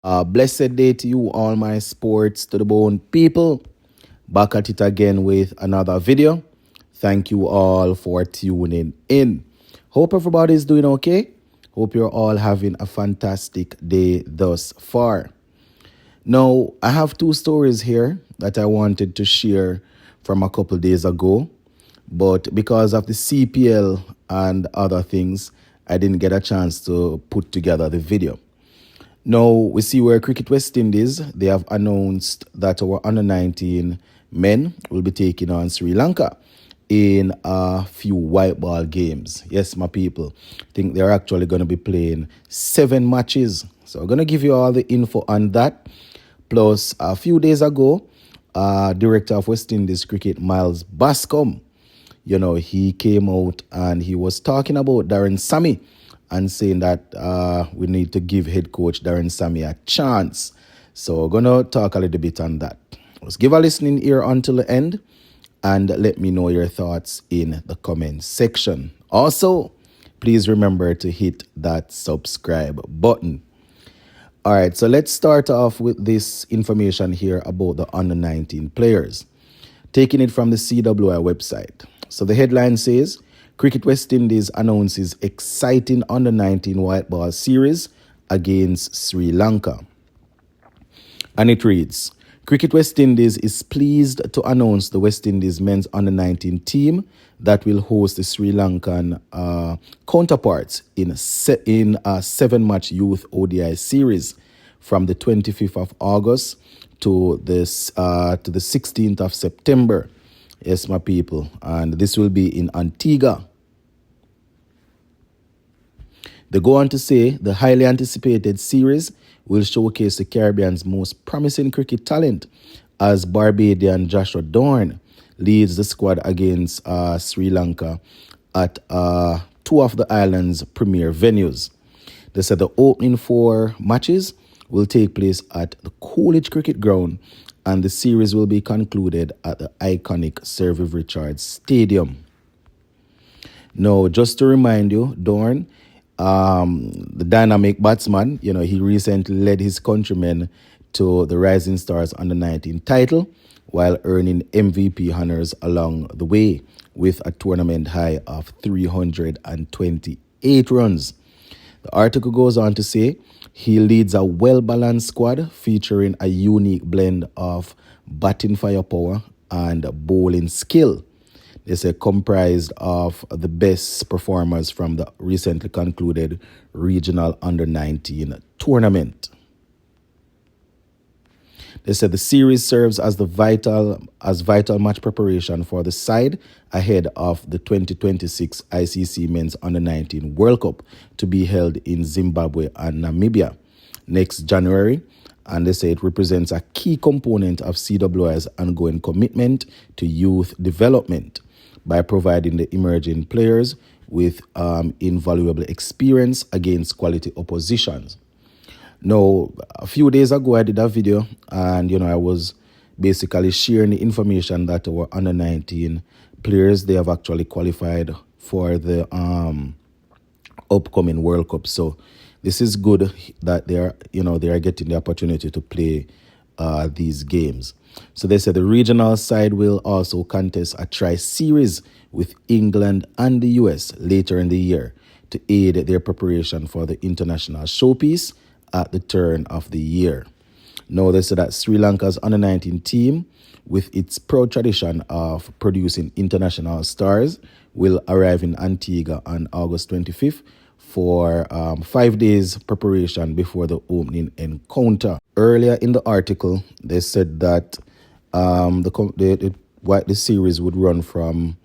Blessed day to you, all my sports to the bone people. Back at it again with another video. Thank you all for tuning in. Hope everybody's doing okay. Hope you're all having a fantastic day thus far. Now, I have two stories here that I wanted to share from a couple days ago, but because of the CPL and other things, I didn't get a chance to put together the video. Now, we see where Cricket West Indies, they have announced that our under 19 men will be taking on Sri Lanka in a few white ball games. Yes, my people, I think they're actually going to be playing 7 matches. So I'm going to give you all the info on that. Plus, a few days ago, Director of West Indies Cricket, Miles Bascome, he came out and he was talking about Darren Sammy and saying that we need to give head coach Darren Sammy a chance. So we're going to talk a little bit on that. Let's give a listening ear until the end and let me know your thoughts in the comment section. Also, please remember to hit that subscribe button. All right, so let's start off with this information here about the under 19 players. Taking it from the CWI website. So the headline says, Cricket West Indies announces exciting under 19 white ball series against Sri Lanka. And it reads, Cricket West Indies is pleased to announce the West Indies men's under 19 team that will host the Sri Lankan counterparts in a 7-match youth ODI series from the 25th of August to the 16th of September. Yes, my people. And this will be in Antigua. They go on to say the highly anticipated series will showcase the Caribbean's most promising cricket talent as Barbadian Joshua Darren leads the squad against Sri Lanka at 2 of the island's premier venues. They said the opening 4 matches will take place at the Coolidge Cricket Ground and the series will be concluded at the iconic Sir Viv Richards Stadium. Now, just to remind you, Darren, the dynamic batsman, he recently led his countrymen to the Rising Stars under 19 title while earning MVP honors along the way with a tournament high of 328 runs. The article goes on to say he leads a well-balanced squad featuring a unique blend of batting firepower and bowling skill. They say comprised of the best performers from the recently concluded regional under-19 tournament. They said the series serves as vital match preparation for the side ahead of the 2026 ICC Men's Under-19 World Cup to be held in Zimbabwe and Namibia next January. And they say it represents a key component of CWI's ongoing commitment to youth development by providing the emerging players with invaluable experience against quality oppositions. Now, a few days ago, I did a video and, I was basically sharing the information that our under-19 players, they have actually qualified for the upcoming World Cup. So this is good that they are getting the opportunity to play these games. So they said the regional side will also contest a tri-series with England and the US later in the year to aid their preparation for the international showpiece at the turn of the year. Now they said that Sri Lanka's under-19 team, with its proud tradition of producing international stars, will arrive in Antigua on August 25th for 5 days preparation before the opening encounter. Earlier in the article, they said that the series would run from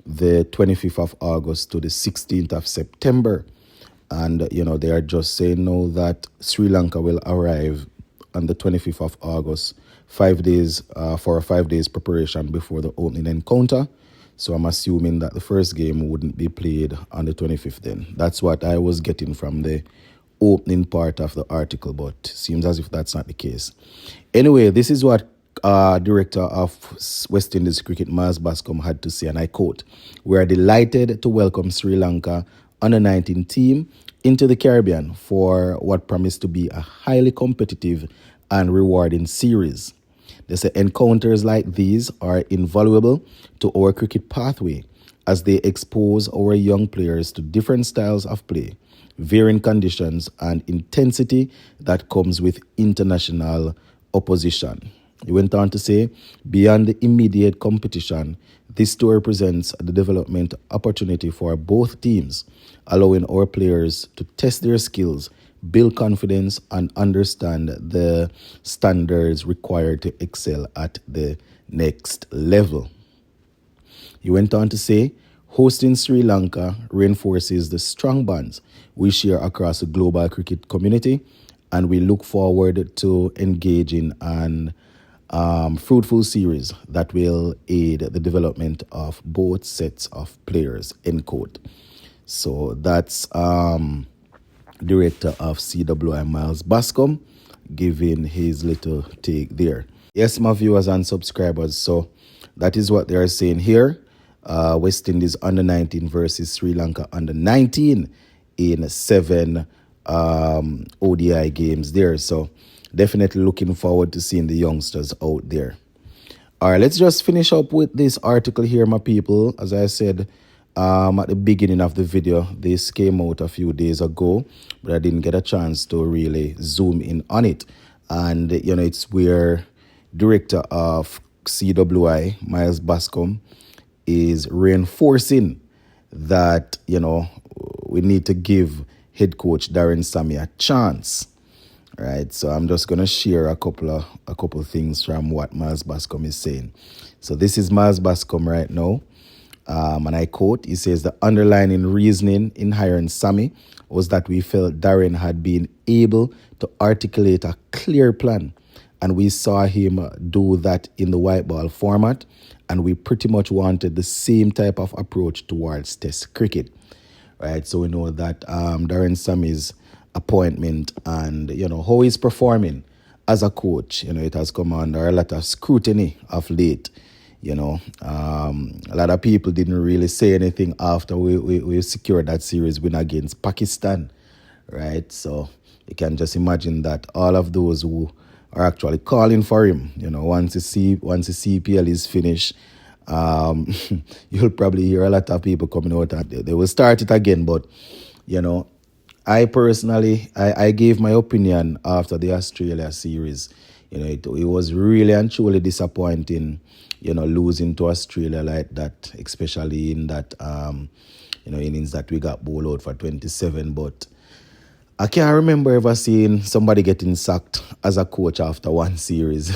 the 25th of August to the 16th of September. And, they are just saying now that Sri Lanka will arrive on the 25th of August, 5 days for a 5 days preparation before the opening encounter. So I'm assuming that the first game wouldn't be played on the 25th then. That's what I was getting from the opening part of the article, but seems as if that's not the case. Anyway, this is what Director of West Indies Cricket, Miles Bascome, had to say, and I quote, "We are delighted to welcome Sri Lanka under-19 team into the Caribbean for what promised to be a highly competitive and rewarding series. They say encounters like these are invaluable to our cricket pathway as they expose our young players to different styles of play, varying conditions, and intensity that comes with international opposition. He went on to say, beyond the immediate competition, this tour represents the development opportunity for both teams, allowing our players to test their skills, build confidence, and understand the standards required to excel at the next level. He went on to say, hosting Sri Lanka reinforces the strong bonds we share across the global cricket community, and we look forward to engaging in fruitful series that will aid the development of both sets of players, end quote. So that's Director of CWI Miles Bascome giving his little take there. Yes, my viewers and subscribers, so that is what they are saying here. West Indies under 19 versus Sri Lanka under 19 in 7 ODI games there. So definitely looking forward to seeing the youngsters out there. All right, let's just finish up with this article here, my people. As I said at the beginning of the video, this came out a few days ago, but I didn't get a chance to really zoom in on it. And, you know, it's where Director of CWI, Miles Bascome, is reinforcing that, you know, we need to give head coach Darren Sammy a chance. Right, so I'm just gonna share a couple things from what Miles Bascome is saying. So this is Miles Bascome right now, and I quote. He says the underlying reasoning in hiring Sammy was that we felt Darren had been able to articulate a clear plan, and we saw him do that in the white ball format, and we pretty much wanted the same type of approach towards Test cricket. Right, so we know that Darren Sammy's appointment and, you know, how he's performing as a coach, you know, it has come under a lot of scrutiny of late. You know, a lot of people didn't really say anything after we secured that series win against Pakistan, right? So you can just imagine that all of those who are actually calling for him, you know, once the CPL is finished, you'll probably hear a lot of people coming out and they will start it again. But, you know, I personally, I gave my opinion after the Australia series. You know, it was really and truly disappointing, you know, losing to Australia like that, especially in that, you know, innings that we got bowled out for 27. But I can't remember ever seeing somebody getting sacked as a coach after one series,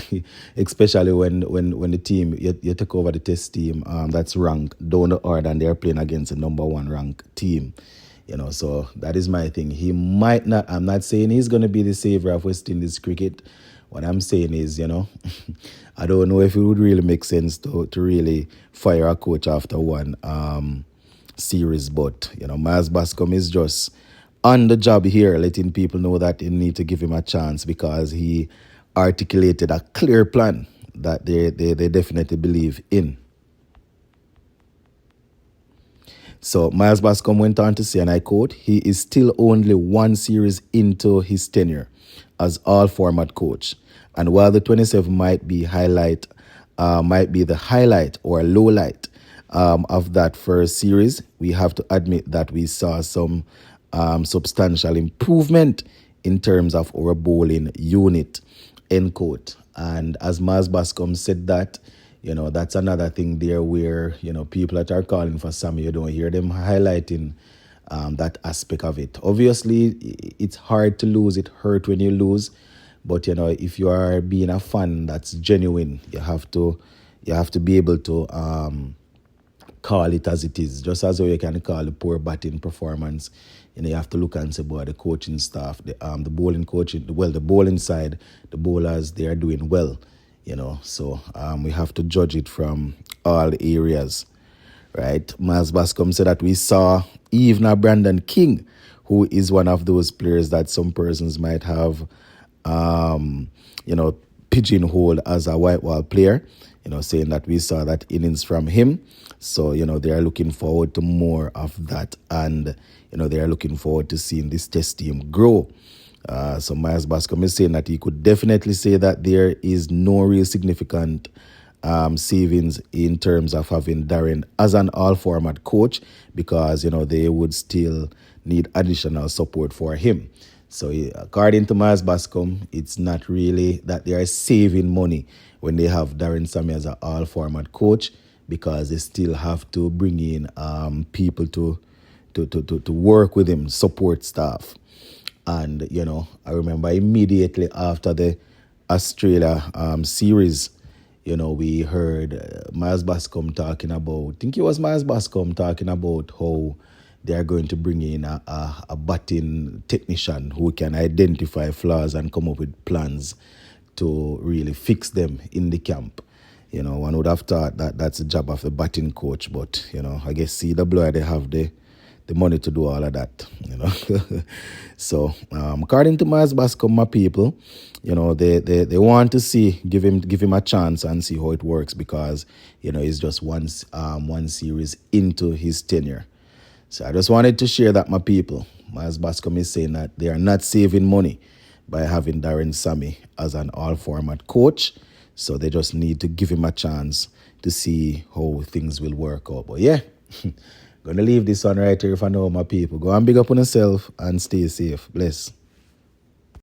especially when the team, you take over the Test team that's ranked down the order and they're playing against a number 1 ranked team. You know, so that is my thing. He might not, I'm not saying he's going to be the savior of West Indies cricket. What I'm saying is, you know, I don't know if it would really make sense to really fire a coach after one series. But, you know, Miles Bascome is just on the job here, letting people know that they need to give him a chance because he articulated a clear plan that they definitely believe in. So Miles Bascome went on to say, and I quote, he is still only 1 series into his tenure as all-format coach. And while the 27 might be the highlight or low light of that first series, we have to admit that we saw some substantial improvement in terms of our bowling unit, end quote. And as Miles Bascome said that, you know, that's another thing there where, you know, people that are calling for Sammy, you don't hear them highlighting that aspect of it. Obviously, it's hard to lose. It hurts when you lose. But, you know, if you are being a fan that's genuine, you have to be able to call it as it is. Just as though you can call the poor batting performance, you know, you have to look and say, boy, the coaching staff, the bowling coaching, well, the bowling side, the bowlers, they are doing well. You know, so we have to judge it from all areas, right? Miles Bascome said that we saw even a Brandon King, who is one of those players that some persons might have, you know, pigeonholed as a white ball player. saying that we saw that innings from him. So, they are looking forward to more of that. And, they are looking forward to seeing this test team grow. So Miles Bascome is saying that he could definitely say that there is no real significant savings in terms of having Darren as an all-format coach because, they would still need additional support for him. So according to Miles Bascome, it's not really that they are saving money when they have Darren Sammy as an all-format coach because they still have to bring in people to work with him, support staff. And, I remember immediately after the Australia series, we heard Miles Bascome talking about, I think it was Miles Bascome talking about how they are going to bring in a batting technician who can identify flaws and come up with plans to really fix them in the camp. One would have thought that that's the job of the batting coach, but, I guess CWI, they have the money to do all of that, So, according to Miles Bascome, my people, they want to give him a chance and see how it works because, he's just one series into his tenure. So I just wanted to share that, my people. Miles Bascome is saying that they are not saving money by having Darren Sammy as an all-format coach. So they just need to give him a chance to see how things will work out. But yeah, going to leave this one right here for now, my people. Go and big up on yourself and stay safe. Bless.